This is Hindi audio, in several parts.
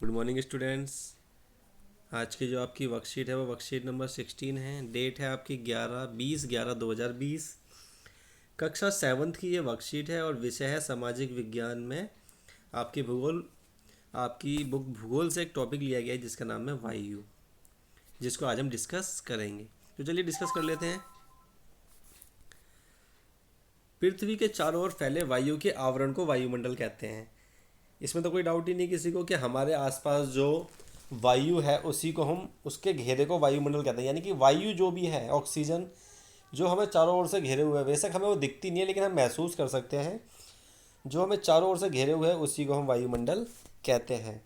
Good morning students. आज की जो आपकी वर्कशीट है वो वर्कशीट नंबर 16 है। डेट है आपकी 11/20/2020। कक्षा सेवन्थ की ये वर्कशीट है और विषय है सामाजिक विज्ञान में आपकी भूगोल। आपकी बुक भूगोल से एक टॉपिक लिया गया है जिसका नाम है वायु, जिसको आज हम डिस्कस करेंगे। तो चलिए डिस्कस कर लेते हैं। पृथ्वी के चारों ओर फैले वायु के आवरण को वायुमंडल कहते हैं। इसमें तो कोई डाउट ही नहीं किसी को कि हमारे आसपास जो वायु है उसी को हम उसके घेरे को वायुमंडल कहते हैं। यानी कि वायु जो भी है, ऑक्सीजन जो हमें चारों ओर से घेरे हुए है, बेशक हमें वो दिखती नहीं है लेकिन हम महसूस कर सकते हैं। जो हमें चारों ओर से घेरे हुए है उसी को हम वायुमंडल कहते हैं।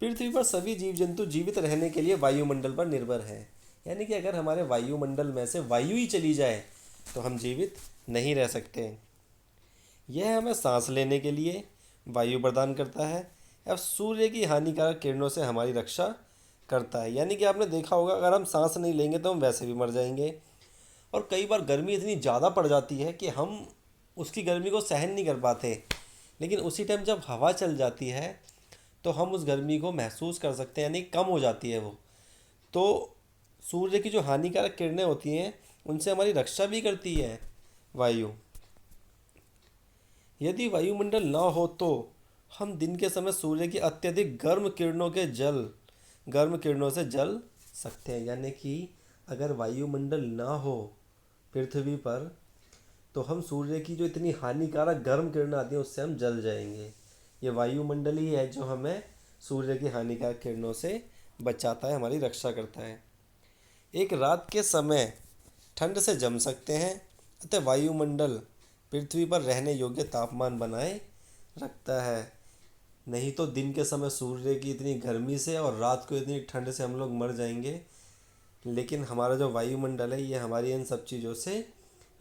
पृथ्वी पर सभी जीव जंतु जीवित रहने के लिए वायुमंडल पर निर्भर है। यानी कि अगर हमारे वायुमंडल में से वायु ही चली जाए तो हम जीवित नहीं रह सकते। यह हमें सांस लेने के लिए वायु प्रदान करता है। अब सूर्य की हानिकारक किरणों से हमारी रक्षा करता है। यानी कि आपने देखा होगा, अगर हम सांस नहीं लेंगे तो हम वैसे भी मर जाएंगे। और कई बार गर्मी इतनी ज़्यादा पड़ जाती है कि हम उसकी गर्मी को सहन नहीं कर पाते, लेकिन उसी टाइम जब हवा चल जाती है तो हम उस गर्मी को महसूस कर सकते हैं, यानी कम हो जाती है वो। तो सूर्य की जो हानिकारक किरणें होती हैं उनसे हमारी रक्षा भी करती है वायु। यदि वायुमंडल न हो तो हम दिन के समय सूर्य की अत्यधिक गर्म किरणों से जल सकते हैं। यानी कि अगर वायुमंडल ना हो पृथ्वी पर तो हम सूर्य की जो इतनी हानिकारक गर्म किरणें आती हैं उससे हम जल जाएंगे। ये वायुमंडल ही है जो हमें सूर्य की हानिकारक किरणों से बचाता है, हमारी रक्षा करता है। एक रात के समय ठंड से जम सकते हैं, अतः वायुमंडल पृथ्वी पर रहने योग्य तापमान बनाए रखता है। नहीं तो दिन के समय सूर्य की इतनी गर्मी से और रात को इतनी ठंड से हम लोग मर जाएंगे। लेकिन हमारा जो वायुमंडल है ये हमारी इन सब चीज़ों से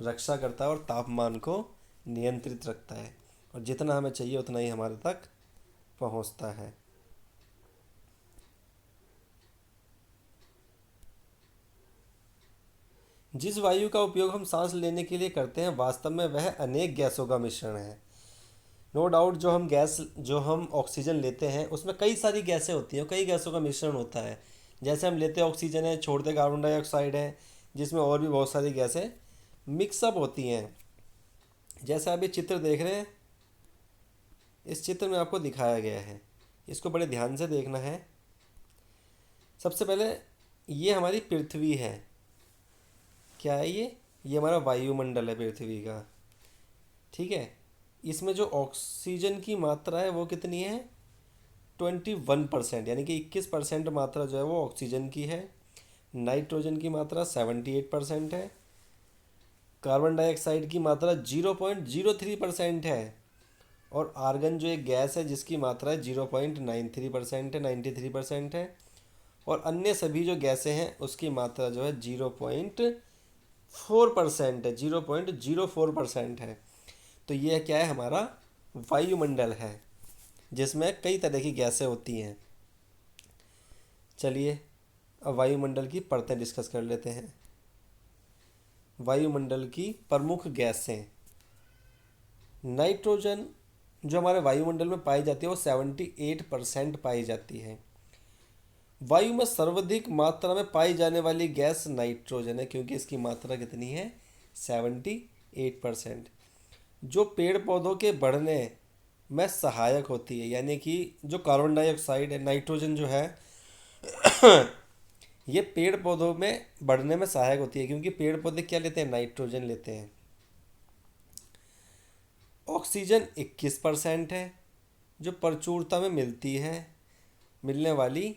रक्षा करता है और तापमान को नियंत्रित रखता है, और जितना हमें चाहिए उतना ही हमारे तक पहुंचता है। जिस वायु का उपयोग हम सांस लेने के लिए करते हैं वास्तव में वह अनेक गैसों का मिश्रण है। नो डाउट, जो हम ऑक्सीजन लेते हैं उसमें कई सारी गैसें होती हैं, कई गैसों का मिश्रण होता है। जैसे हम लेते हैं ऑक्सीजन है, छोड़ते कार्बन डाइऑक्साइड है, जिसमें और भी बहुत सारी गैसें मिक्सअप होती हैं। जैसे आप ये चित्र देख रहे हैं, इस चित्र में आपको दिखाया गया है, इसको बड़े ध्यान से देखना है। सबसे पहले ये हमारी पृथ्वी है। क्या है ये हमारा वायुमंडल है पृथ्वी का। ठीक है, इसमें जो ऑक्सीजन की मात्रा है वो कितनी है? 21%, यानी कि 21% मात्रा जो है वो ऑक्सीजन की है। नाइट्रोजन की मात्रा 78% है। कार्बन डाइऑक्साइड की मात्रा 0.03% है। और आर्गन जो एक गैस है जिसकी मात्रा है 0.93% है, 93% है। और अन्य सभी जो गैसें हैं उसकी मात्रा जो है 0.4% है, 0.04% है। तो ये क्या है? हमारा वायुमंडल है जिसमें कई तरह की गैसें होती हैं। चलिए अब वायुमंडल की परतें डिस्कस कर लेते हैं। वायुमंडल की प्रमुख गैसें। नाइट्रोजन जो हमारे वायुमंडल में पाई जाती है वो 78% पाई जाती है। वायु में सर्वाधिक मात्रा में पाई जाने वाली गैस नाइट्रोजन है, क्योंकि इसकी मात्रा कितनी है? 78%। जो पेड़ पौधों के बढ़ने में सहायक होती है। यानी कि जो कार्बन डाइऑक्साइड है, नाइट्रोजन जो है ये पेड़ पौधों में बढ़ने में सहायक होती है, क्योंकि पेड़ पौधे क्या लेते हैं? नाइट्रोजन लेते हैं। ऑक्सीजन 21% है, जो प्रचुरता में मिलने वाली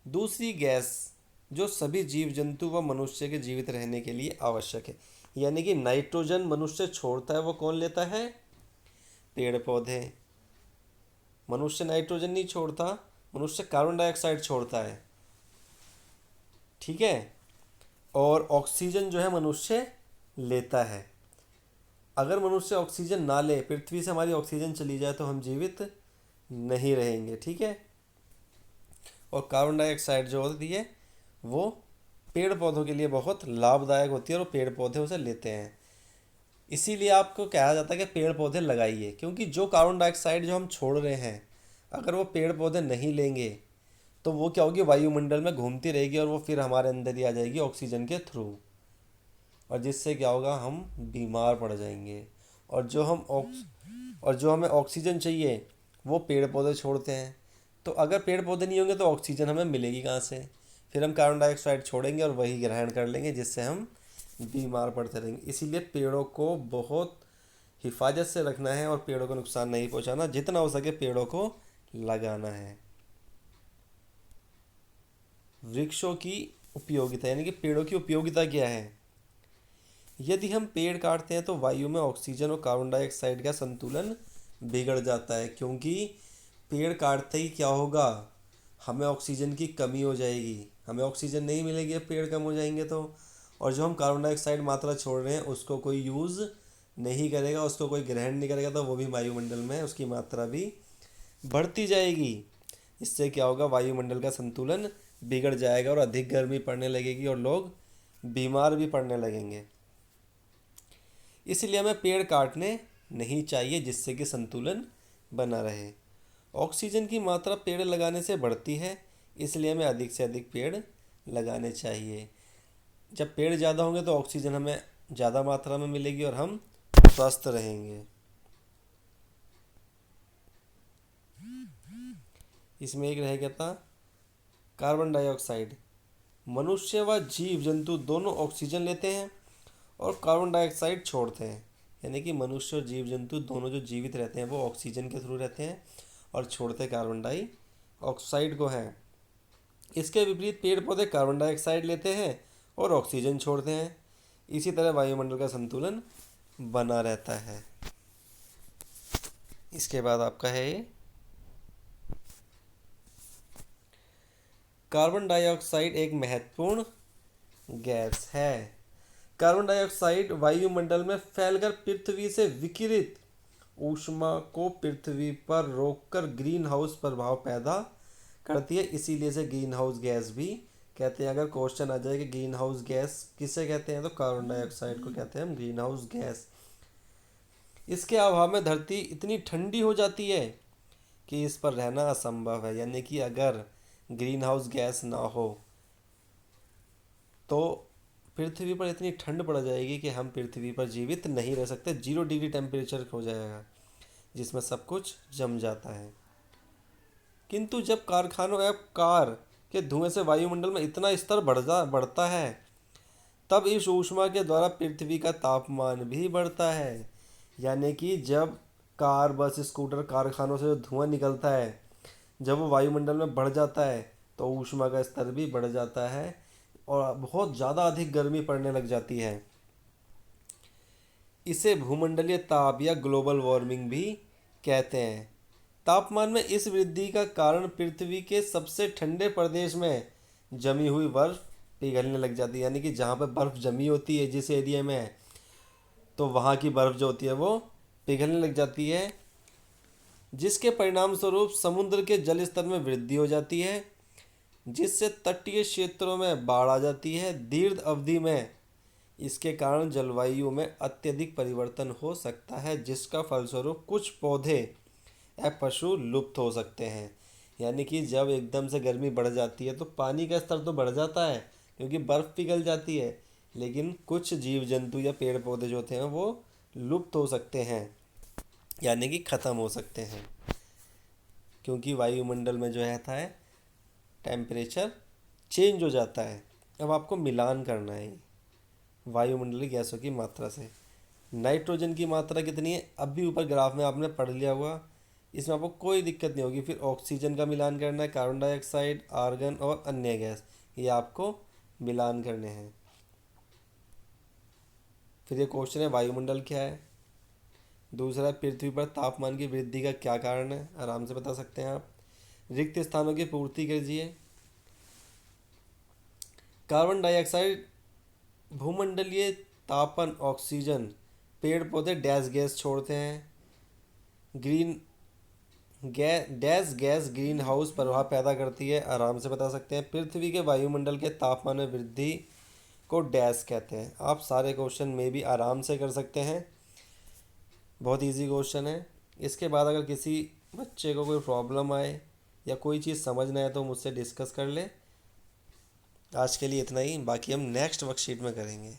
दूसरी गैस जो सभी जीव जंतु व मनुष्य के जीवित रहने के लिए आवश्यक है। यानी कि नाइट्रोजन मनुष्य छोड़ता है, वो कौन लेता है? पेड़ पौधे। मनुष्य नाइट्रोजन नहीं छोड़ता, मनुष्य कार्बन डाइऑक्साइड छोड़ता है। ठीक है, और ऑक्सीजन जो है मनुष्य लेता है। अगर मनुष्य ऑक्सीजन ना ले, पृथ्वी से हमारी ऑक्सीजन चली जाए तो हम जीवित नहीं रहेंगे। ठीक है, और कार्बन डाइऑक्साइड जो होती है वो पेड़ पौधों के लिए बहुत लाभदायक होती है और पेड़ पौधे उसे लेते हैं। इसीलिए आपको कहा जाता है कि पेड़ पौधे लगाइए, क्योंकि जो कार्बन डाइऑक्साइड जो हम छोड़ रहे हैं अगर वो पेड़ पौधे नहीं लेंगे तो वो क्या होगी, वायुमंडल में घूमती रहेगी और वो फिर हमारे अंदर ही आ जाएगी ऑक्सीजन के थ्रू, और जिससे क्या होगा, हम बीमार पड़ जाएंगे। और जो हम ऑक्स और जो हमें ऑक्सीजन चाहिए वो पेड़ पौधे छोड़ते हैं। तो अगर पेड़ पौधे नहीं होंगे तो ऑक्सीजन हमें मिलेगी कहाँ से? फिर हम कार्बन डाइऑक्साइड छोड़ेंगे और वही ग्रहण कर लेंगे, जिससे हम बीमार पड़ते रहेंगे। इसीलिए पेड़ों को बहुत हिफाजत से रखना है और पेड़ों को नुकसान नहीं पहुंचाना, जितना हो सके पेड़ों को लगाना है। वृक्षों की उपयोगिता, यानी कि पेड़ों की उपयोगिता क्या है? यदि हम पेड़ काटते हैं तो वायु में ऑक्सीजन और कार्बन डाइऑक्साइड का संतुलन बिगड़ जाता है, क्योंकि पेड़ काटते ही क्या होगा, हमें ऑक्सीजन की कमी हो जाएगी, हमें ऑक्सीजन नहीं मिलेगी पेड़ कम हो जाएंगे तो। और जो हम कार्बन डाइऑक्साइड मात्रा छोड़ रहे हैं उसको कोई यूज़ नहीं करेगा, उसको कोई ग्रहण नहीं करेगा, तो वो भी वायुमंडल में उसकी मात्रा भी बढ़ती जाएगी। इससे क्या होगा, वायुमंडल का संतुलन बिगड़ जाएगा और अधिक गर्मी पड़ने लगेगी और लोग बीमार भी पड़ने लगेंगे। इसलिए हमें पेड़ काटने नहीं चाहिए, जिससे कि संतुलन बना रहे। ऑक्सीजन की मात्रा पेड़ लगाने से बढ़ती है, इसलिए हमें अधिक से अधिक पेड़ लगाने चाहिए। जब पेड़ ज़्यादा होंगे तो ऑक्सीजन हमें ज़्यादा मात्रा में मिलेगी और हम स्वस्थ रहेंगे। इसमें एक रह गया था कार्बन डाइऑक्साइड। मनुष्य व जीव जंतु दोनों ऑक्सीजन लेते हैं और कार्बन डाइऑक्साइड छोड़ते हैं, यानी कि मनुष्य और जीव जंतु दोनों जो जीवित रहते हैं वो ऑक्सीजन के थ्रू रहते हैं और छोड़ते कार्बन डाइऑक्साइड को हैं। इसके विपरीत पेड़ पौधे कार्बन डाइऑक्साइड लेते हैं और ऑक्सीजन छोड़ते हैं। इसी तरह वायुमंडल का संतुलन बना रहता है। इसके बाद आपका है ये कार्बन डाइऑक्साइड एक महत्वपूर्ण गैस है। कार्बन डाइऑक्साइड वायुमंडल में फैलकर पृथ्वी से विकिरित ऊष्मा को पृथ्वी पर रोककर ग्रीन हाउस प्रभाव पैदा करती है, इसीलिए इसे ग्रीन हाउस गैस भी कहते हैं। अगर क्वेश्चन आ जाए कि ग्रीन हाउस गैस किसे कहते हैं, तो कार्बन डाइऑक्साइड को कहते हैं हम ग्रीन हाउस गैस। इसके अभाव में धरती इतनी ठंडी हो जाती है कि इस पर रहना असंभव है, यानी कि अगर ग्रीन हाउस गैस ना हो तो पृथ्वी पर इतनी ठंड पड़ जाएगी कि हम पृथ्वी पर जीवित नहीं रह सकते। 0 डिग्री टेम्परेचर हो जाएगा, जिसमें सब कुछ जम जाता है। किंतु जब कारखानों या कार के धुएं से वायुमंडल में इतना स्तर बढ़ता है, तब इस ऊष्मा के द्वारा पृथ्वी का तापमान भी बढ़ता है। यानी कि जब कार, बस, स्कूटर, कारखानों से जो धुआं निकलता है, जब वो वायुमंडल में बढ़ जाता है तो ऊष्मा का स्तर भी बढ़ जाता है और बहुत ज़्यादा अधिक गर्मी पड़ने लग जाती है। इसे भूमंडलीय ताप या ग्लोबल वार्मिंग भी कहते हैं। तापमान में इस वृद्धि का कारण पृथ्वी के सबसे ठंडे प्रदेश में जमी हुई बर्फ पिघलने लग जाती है, यानी कि जहाँ पर बर्फ़ जमी होती है जिस एरिया में, तो वहाँ की बर्फ़ जो होती है वो पिघलने लग जाती है, जिसके परिणाम स्वरूप समुद्र के जल स्तर में वृद्धि हो जाती है, जिससे तटीय क्षेत्रों में बाढ़ आ जाती है। दीर्घ अवधि में इसके कारण जलवायु में अत्यधिक परिवर्तन हो सकता है, जिसका फलस्वरूप कुछ पौधे या पशु लुप्त हो सकते हैं। यानी कि जब एकदम से गर्मी बढ़ जाती है तो पानी का स्तर तो बढ़ जाता है क्योंकि बर्फ़ पिघल जाती है, लेकिन कुछ जीव जंतु या पेड़ पौधे जो होते हैं वो लुप्त हो सकते हैं, यानी कि ख़त्म हो सकते हैं, क्योंकि वायुमंडल में जो रहता है टेम्परेचर चेंज हो जाता है। अब आपको मिलान करना है वायुमंडलीय गैसों की मात्रा से। नाइट्रोजन की मात्रा कितनी है, अब भी ऊपर ग्राफ में आपने पढ़ लिया होगा, इसमें आपको कोई दिक्कत नहीं होगी। फिर ऑक्सीजन का मिलान करना है, कार्बन डाइऑक्साइड, आर्गन और अन्य गैस, ये आपको मिलान करने हैं। फिर ये क्वेश्चन है वायुमंडल क्या है। दूसरा, पृथ्वी पर तापमान की वृद्धि का क्या कारण है, आराम से बता सकते हैं आप। रिक्त स्थानों की पूर्ति कीजिए। कार्बन डाइऑक्साइड, भूमंडलीय तापन, ऑक्सीजन, पेड़ पौधे डैश गैस छोड़ते हैं। Green dash gas green house प्रभाव पैदा करती है, आराम से बता सकते हैं। पृथ्वी के वायुमंडल के तापमान में वृद्धि को डैश कहते हैं। आप सारे क्वेश्चन में भी आराम से कर सकते हैं, बहुत इजी क्वेश्चन है। इसके बाद अगर किसी बच्चे को कोई प्रॉब्लम आए या कोई चीज़ समझ ना आए तो मुझसे डिस्कस कर ले। आज के लिए इतना ही, बाकी हम नेक्स्ट वर्कशीट में करेंगे।